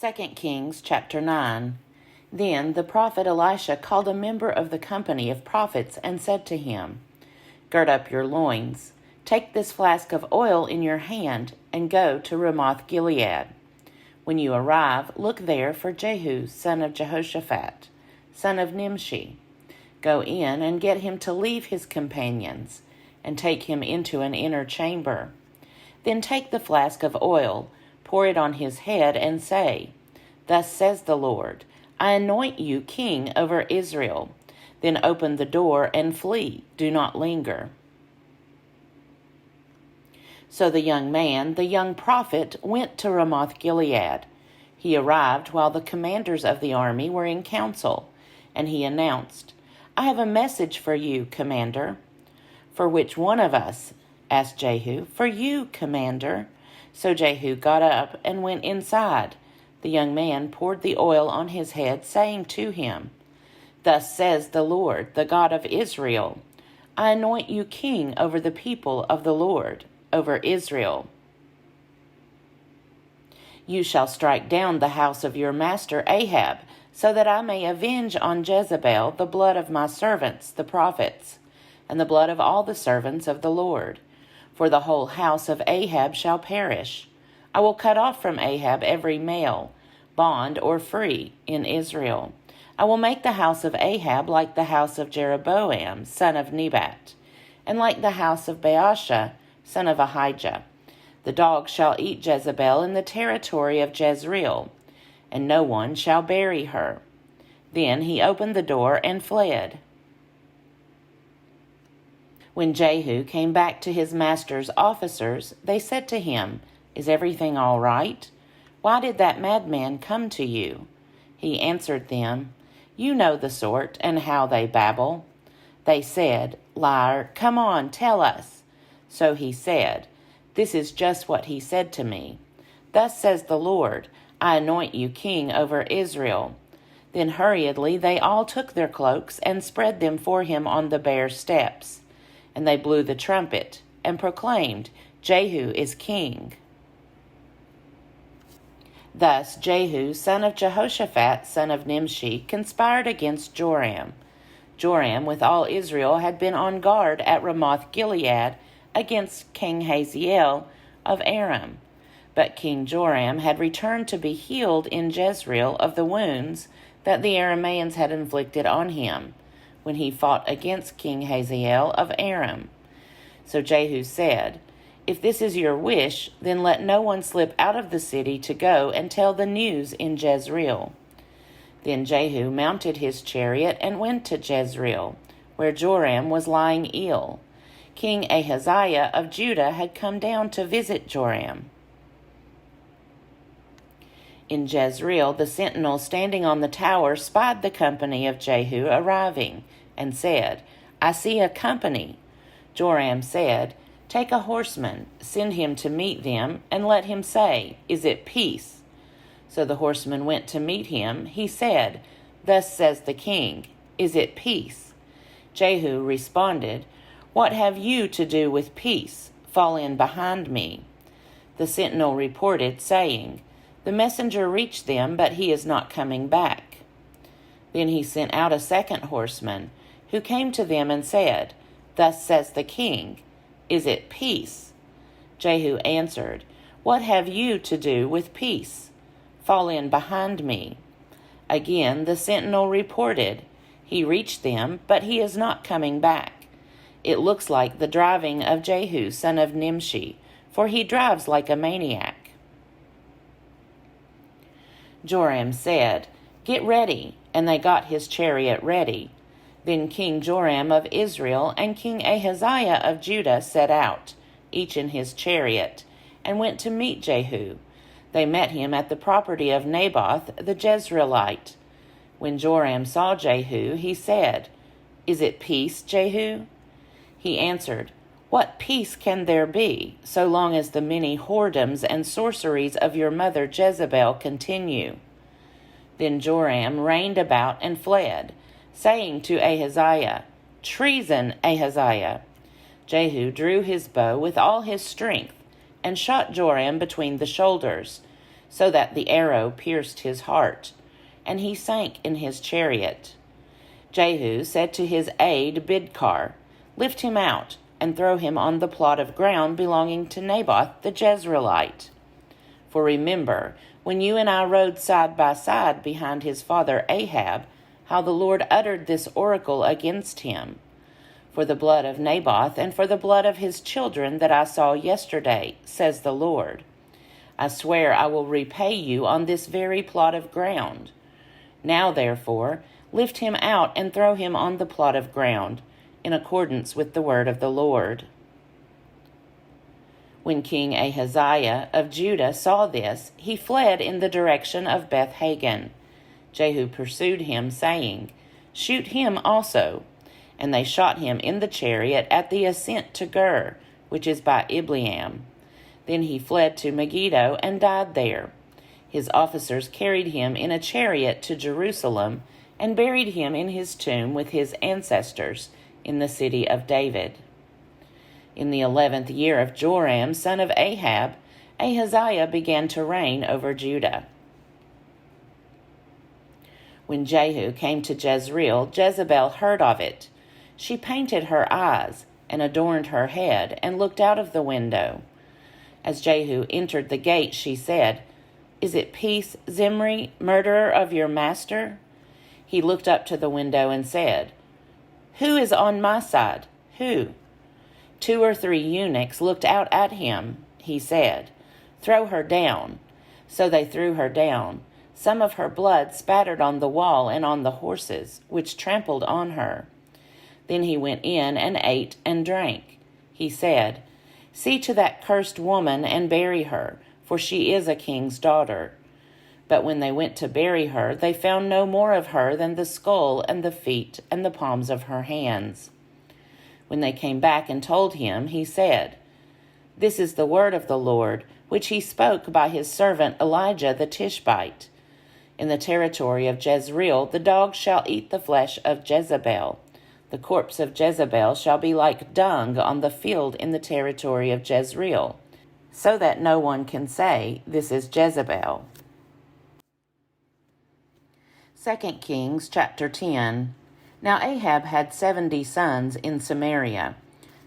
2 Kings chapter 9. Then the prophet Elisha called a member of the company of prophets and said to him, "Gird up your loins, take this flask of oil in your hand, and go to Ramoth-Gilead. When you arrive, look there for Jehu, son of Jehoshaphat, son of Nimshi. Go in and get him to leave his companions, and take him into an inner chamber. Then take the flask of oil, pour it on his head, and say, 'Thus says the Lord, I anoint you king over Israel.' Then open the door and flee. Do not linger." So the young man, the young prophet, went to Ramoth-Gilead. He arrived while the commanders of the army were in council, and he announced, "I have a message for you, commander." "For which one of us?" asked Jehu. "For you, commander." So Jehu got up and went inside. The young man poured the oil on his head, saying to him, "Thus says the Lord, the God of Israel, I anoint you king over the people of the Lord, over Israel. You shall strike down the house of your master Ahab, so that I may avenge on Jezebel the blood of my servants, the prophets, and the blood of all the servants of the Lord. For the whole house of Ahab shall perish. I will cut off from Ahab every male, bond or free, in Israel. I will make the house of Ahab like the house of Jeroboam, son of Nebat, and like the house of Baasha, son of Ahijah. The dog shall eat Jezebel in the territory of Jezreel, and no one shall bury her." Then he opened the door and fled. When Jehu came back to his master's officers, they said to him, "Is everything all right? Why did that madman come to you?" He answered them, "You know the sort and how they babble." They said, "Liar, come on, tell us." So he said, "This is just what he said to me. 'Thus says the Lord, I anoint you king over Israel.'" Then hurriedly they all took their cloaks and spread them for him on the bare steps. And they blew the trumpet and proclaimed, "Jehu is king." Thus Jehu, son of Jehoshaphat, son of Nimshi, conspired against Joram. Joram, with all Israel, had been on guard at Ramoth-Gilead against King Hazael of Aram. But King Joram had returned to be healed in Jezreel of the wounds that the Arameans had inflicted on him, when he fought against King Hazael of Aram. So Jehu said, "If this is your wish, then let no one slip out of the city to go and tell the news in Jezreel." Then Jehu mounted his chariot and went to Jezreel, where Joram was lying ill. King Ahaziah of Judah had come down to visit Joram. In Jezreel, the sentinel standing on the tower spied the company of Jehu arriving, and said, "I see a company." Joram said, "Take a horseman, send him to meet them, and let him say, 'Is it peace?'" So the horseman went to meet him. He said, "Thus says the king, 'Is it peace?'" Jehu responded, "What have you to do with peace? Fall in behind me." The sentinel reported, saying, "The messenger reached them, but he is not coming back." Then he sent out a second horseman, who came to them and said, "Thus says the king, 'Is it peace?'" Jehu answered, "What have you to do with peace? Fall in behind me." Again the sentinel reported, "He reached them, but he is not coming back. It looks like the driving of Jehu, son of Nimshi, for he drives like a maniac." Joram said, "Get ready," and they got his chariot ready. Then King Joram of Israel and King Ahaziah of Judah set out, each in his chariot, and went to meet Jehu. They met him at the property of Naboth the Jezreelite. When Joram saw Jehu, he said, "Is it peace, Jehu?" He answered, "What peace can there be, so long as the many whoredoms and sorceries of your mother Jezebel continue?" Then Joram reined about and fled, saying to Ahaziah, "Treason, Ahaziah!" Jehu drew his bow with all his strength, and shot Joram between the shoulders. so that the arrow pierced his heart, and he sank in his chariot. Jehu said to his aide Bidkar, "Lift him out, and throw him on the plot of ground belonging to Naboth the Jezreelite. For remember, when you and I rode side by side behind his father Ahab, how the Lord uttered this oracle against him. For the blood of Naboth and for the blood of his children that I saw yesterday, says the Lord, I swear I will repay you on this very plot of ground. Now, therefore, lift him out and throw him on the plot of ground, in accordance with the word of the Lord." When King Ahaziah of Judah saw this, he fled in the direction of Beth-Hagan. Jehu pursued him, saying, "Shoot him also." And they shot him in the chariot at the ascent to Gur, which is by Ibleam. Then he fled to Megiddo and died there. His officers carried him in a chariot to Jerusalem and buried him in his tomb with his ancestors in the city of David. In the 11th year of Joram, son of Ahab, Ahaziah began to reign over Judah. When Jehu came to Jezreel, Jezebel heard of it. She painted her eyes and adorned her head and looked out of the window. As Jehu entered the gate, she said, "Is it peace, Zimri, murderer of your master?" He looked up to the window and said, "Who is on my side? Who?" 2 or 3 eunuchs looked out at him. He said, "Throw her down." So they threw her down. Some of her blood spattered on the wall and on the horses, which trampled on her. Then he went in and ate and drank. He said, "See to that cursed woman and bury her, for she is a king's daughter." But when they went to bury her, they found no more of her than the skull and the feet and the palms of her hands. When they came back and told him, he said, "This is the word of the Lord, which he spoke by his servant Elijah the Tishbite. In the territory of Jezreel the dogs shall eat the flesh of Jezebel. The corpse of Jezebel shall be like dung on the field in the territory of Jezreel, so that no one can say, 'This is Jezebel.'" 2 Kings chapter 10. Now Ahab had 70 sons in Samaria.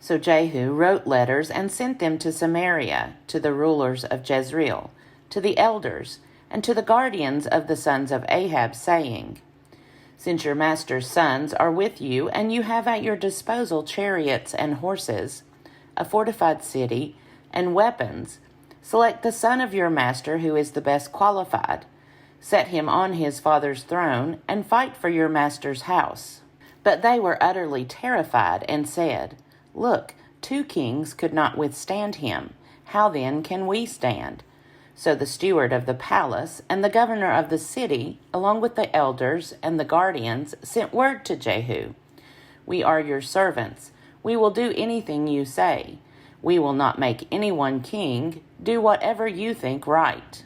So Jehu wrote letters and sent them to Samaria, to the rulers of Jezreel, to the elders, and to the guardians of the sons of Ahab, saying, "Since your master's sons are with you, and you have at your disposal chariots and horses, a fortified city, and weapons, select the son of your master who is the best qualified. Set him on his father's throne, and fight for your master's house." But they were utterly terrified, and said, "Look, 2 kings could not withstand him. How then can we stand?" So the steward of the palace and the governor of the city, along with the elders and the guardians, sent word to Jehu, "We are your servants. We will do anything you say. We will not make anyone king. Do whatever you think right."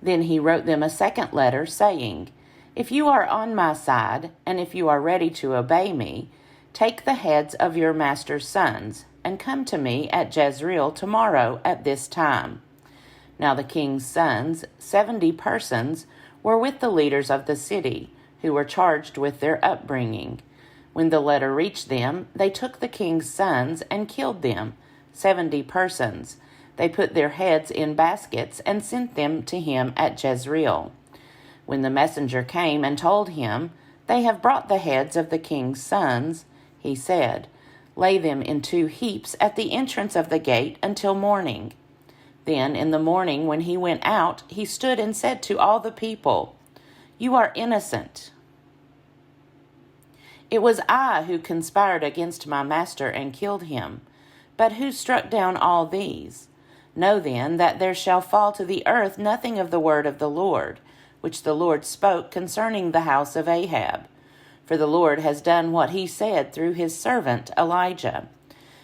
Then he wrote them a second letter, saying, "If you are on my side, and if you are ready to obey me, take the heads of your master's sons, and come to me at Jezreel tomorrow at this time." Now the king's sons, 70 persons, were with the leaders of the city, who were charged with their upbringing. When the letter reached them, they took the king's sons and killed them, 70 persons. They put their heads in baskets and sent them to him at Jezreel. When the messenger came and told him, "They have brought the heads of the king's sons," he said, "Lay them in 2 heaps at the entrance of the gate until morning." Then in the morning when he went out, he stood and said to all the people, "You are innocent. It was I who conspired against my master and killed him. But who struck down all these? Know then that there shall fall to the earth nothing of the word of the Lord, which the Lord spoke concerning the house of Ahab. For the Lord has done what he said through his servant Elijah."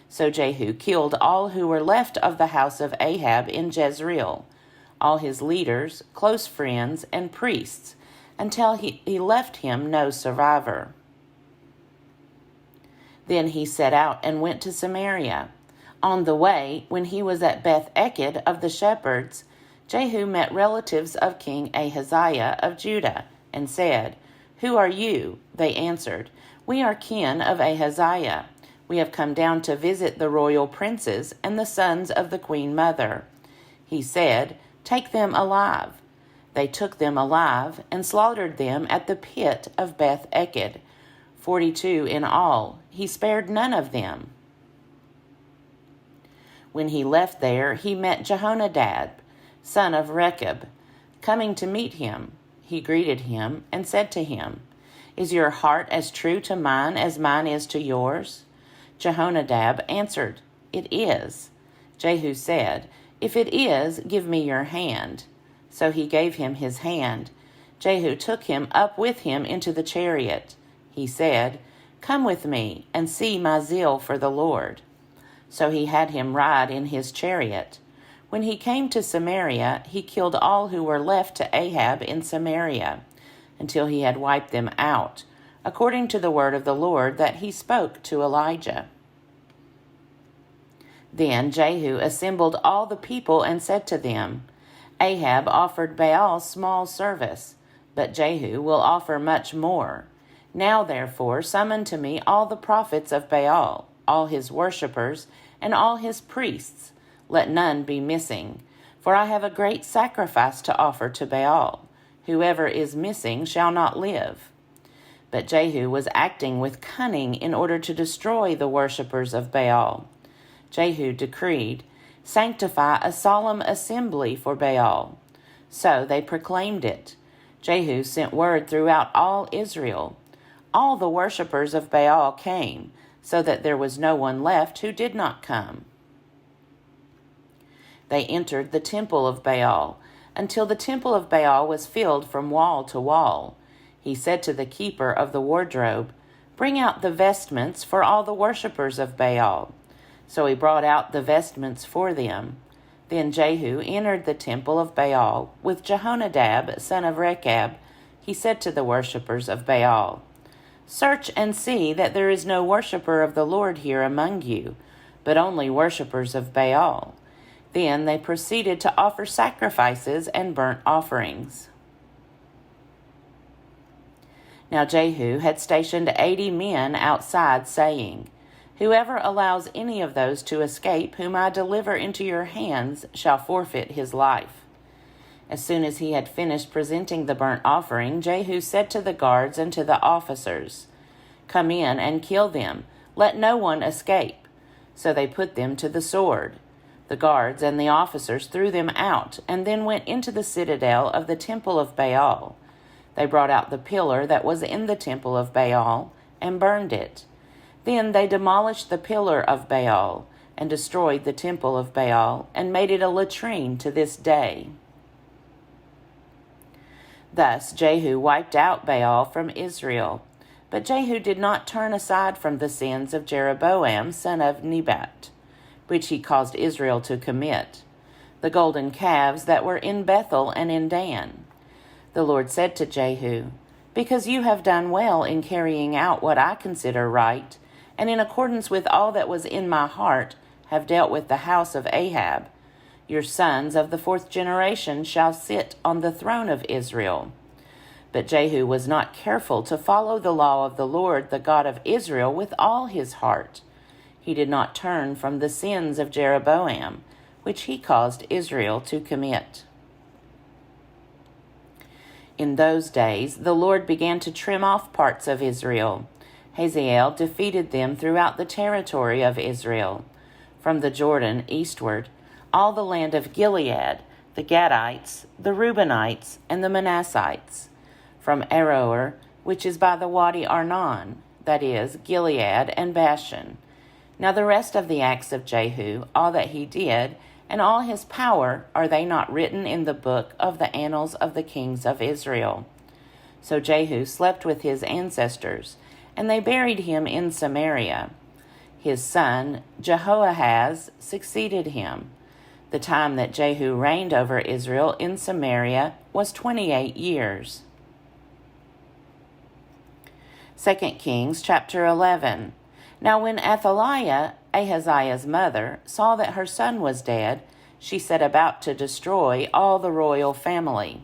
So Jehu killed all who were left of the house of Ahab in Jezreel, all his leaders, close friends, and priests, until he left him no survivor. Then he set out and went to Samaria. On the way, when he was at Beth Eked of the shepherds, Jehu met relatives of King Ahaziah of Judah, and said, "Who are you?" They answered, "We are kin of Ahaziah. We have come down to visit the royal princes and the sons of the queen mother." He said, "Take them alive." They took them alive and slaughtered them at the pit of Beth Eked, 42 in all. He spared none of them. When he left there, he met Jehonadab, son of Rechab, coming to meet him. He greeted him and said to him, "Is your heart as true to mine as mine is to yours?" Jehonadab answered, "It is." Jehu said, "If it is, give me your hand." So he gave him his hand. Jehu took him up with him into the chariot. He said, "Come with me and see my zeal for the Lord." So he had him ride in his chariot. When he came to Samaria, he killed all who were left to Ahab in Samaria, until he had wiped them out, according to the word of the Lord that he spoke to Elijah. Then Jehu assembled all the people and said to them, "Ahab offered Baal small service, but Jehu will offer much more. Now therefore summon to me all the prophets of Baal, all his worshippers, and all his priests. Let none be missing, for I have a great sacrifice to offer to Baal. Whoever is missing shall not live." But Jehu was acting with cunning in order to destroy the worshippers of Baal. Jehu decreed, "Sanctify a solemn assembly for Baal." So they proclaimed it. Jehu sent word throughout all Israel. All the worshippers of Baal came, so that there was no one left who did not come. They entered the temple of Baal, until the temple of Baal was filled from wall to wall. He said to the keeper of the wardrobe, "Bring out the vestments for all the worshippers of Baal." So he brought out the vestments for them. Then Jehu entered the temple of Baal with Jehonadab, son of Rechab. He said to the worshippers of Baal, "Search and see that there is no worshipper of the Lord here among you, but only worshippers of Baal." Then they proceeded to offer sacrifices and burnt offerings. Now Jehu had stationed 80 men outside, saying, "Whoever allows any of those to escape whom I deliver into your hands shall forfeit his life." As soon as he had finished presenting the burnt offering, Jehu said to the guards and to the officers, "Come in and kill them. Let no one escape." So they put them to the sword. The guards and the officers threw them out, and then went into the citadel of the temple of Baal. They brought out the pillar that was in the temple of Baal, and burned it. Then they demolished the pillar of Baal, and destroyed the temple of Baal, and made it a latrine to this day. Thus Jehu wiped out Baal from Israel. But Jehu did not turn aside from the sins of Jeroboam, son of Nebat, which he caused Israel to commit, the golden calves that were in Bethel and in Dan. The Lord said to Jehu, "Because you have done well in carrying out what I consider right, and in accordance with all that was in my heart, have dealt with the house of Ahab, your sons of the 4th generation shall sit on the throne of Israel." But Jehu was not careful to follow the law of the Lord, the God of Israel, with all his heart. He did not turn from the sins of Jeroboam, which he caused Israel to commit. In those days, the Lord began to trim off parts of Israel. Hazael defeated them throughout the territory of Israel, from the Jordan eastward, all the land of Gilead, the Gadites, the Reubenites, and the Manassites, from Aroer, which is by the Wadi Arnon, that is, Gilead and Bashan. Now the rest of the acts of Jehu, all that he did, and all his power, are they not written in the book of the annals of the kings of Israel? So Jehu slept with his ancestors, and they buried him in Samaria. His son Jehoahaz succeeded him. The time that Jehu reigned over Israel in Samaria was 28 years. 2 Kings chapter 11. Now when Athaliah Ahaziah's mother, saw that her son was dead, she set about to destroy all the royal family.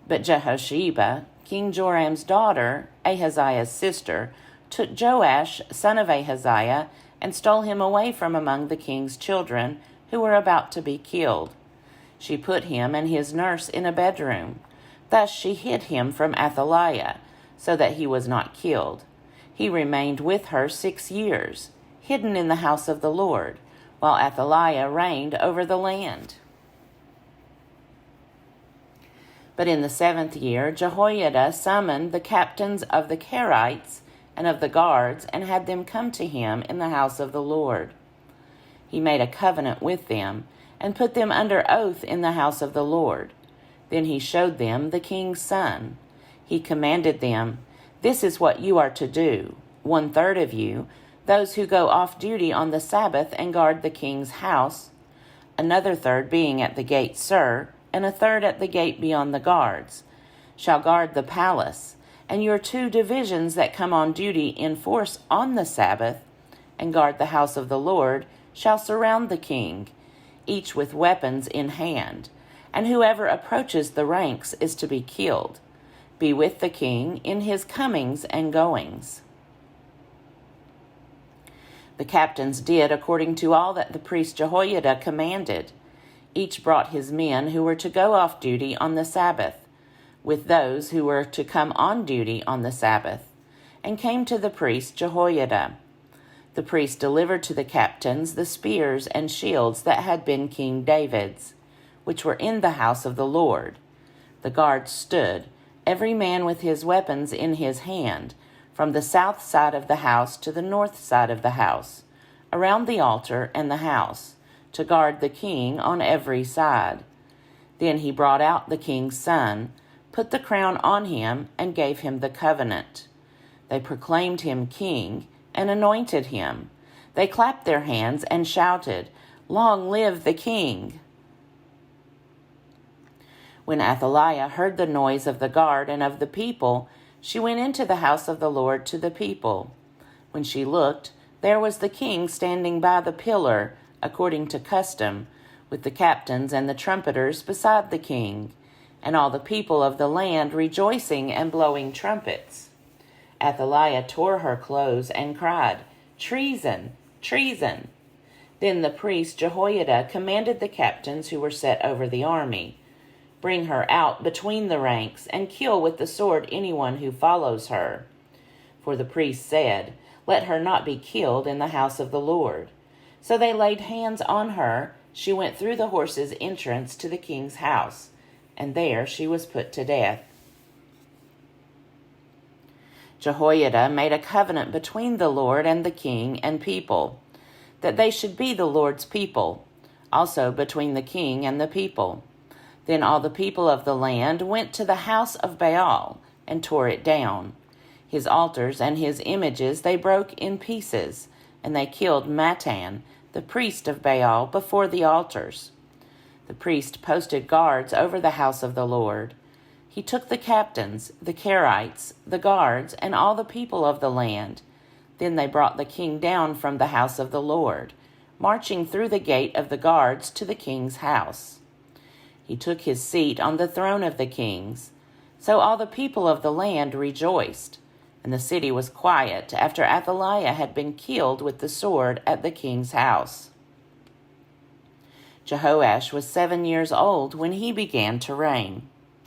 But Jehosheba, King Joram's daughter, Ahaziah's sister, took Joash, son of Ahaziah, and stole him away from among the king's children who were about to be killed. She put him and his nurse in a bedroom. Thus she hid him from Athaliah, so that he was not killed. He remained with her 6 years, hidden in the house of the Lord, while Athaliah reigned over the land. But in the 7th year, Jehoiada summoned the captains of the Kerites and of the guards, and had them come to him in the house of the Lord. He made a covenant with them, and put them under oath in the house of the Lord. Then he showed them the king's son. He commanded them, "This is what you are to do. 1/3 of you, those who go off duty on the Sabbath and guard the king's house, another third being at the gate Sur, and a third at the gate beyond the guards, shall guard the palace, and your 2 divisions that come on duty in force on the Sabbath, and guard the house of the Lord, shall surround the king, each with weapons in hand, and whoever approaches the ranks is to be killed. Be with the king in his comings and goings." The captains did according to all that the priest Jehoiada commanded. Each brought his men who were to go off duty on the Sabbath, with those who were to come on duty on the Sabbath, and came to the priest Jehoiada. The priest delivered to the captains the spears and shields that had been King David's, which were in the house of the Lord. The guards stood, every man with his weapons in his hand, from the south side of the house to the north side of the house, around the altar and the house, to guard the king on every side. Then he brought out the king's son, put the crown on him, and gave him the covenant. They proclaimed him king and anointed him. They clapped their hands and shouted, "Long live the king!" When Athaliah heard the noise of the guard and of the people, she went into the house of the Lord to the people. When she looked, there was the king standing by the pillar, according to custom, with the captains and the trumpeters beside the king, and all the people of the land rejoicing and blowing trumpets. Athaliah tore her clothes and cried, "Treason! Treason!" Then the priest Jehoiada commanded the captains who were set over the army, "Bring her out between the ranks, and kill with the sword anyone who follows her." For the priest said, "Let her not be killed in the house of the Lord." So they laid hands on her. She went through the horses' entrance to the king's house, and there she was put to death. Jehoiada made a covenant between the Lord and the king and people, that they should be the Lord's people, also between the king and the people. Then all the people of the land went to the house of Baal and tore it down. His altars and his images they broke in pieces, and they killed Mattan, the priest of Baal, before the altars. The priest posted guards over the house of the Lord. He took the captains, the Kerites, the guards, and all the people of the land. Then they brought the king down from the house of the Lord, marching through the gate of the guards to the king's house. He took his seat on the throne of the kings. So all the people of the land rejoiced, and the city was quiet after Athaliah had been killed with the sword at the king's house. Jehoash was 7 years old when he began to reign.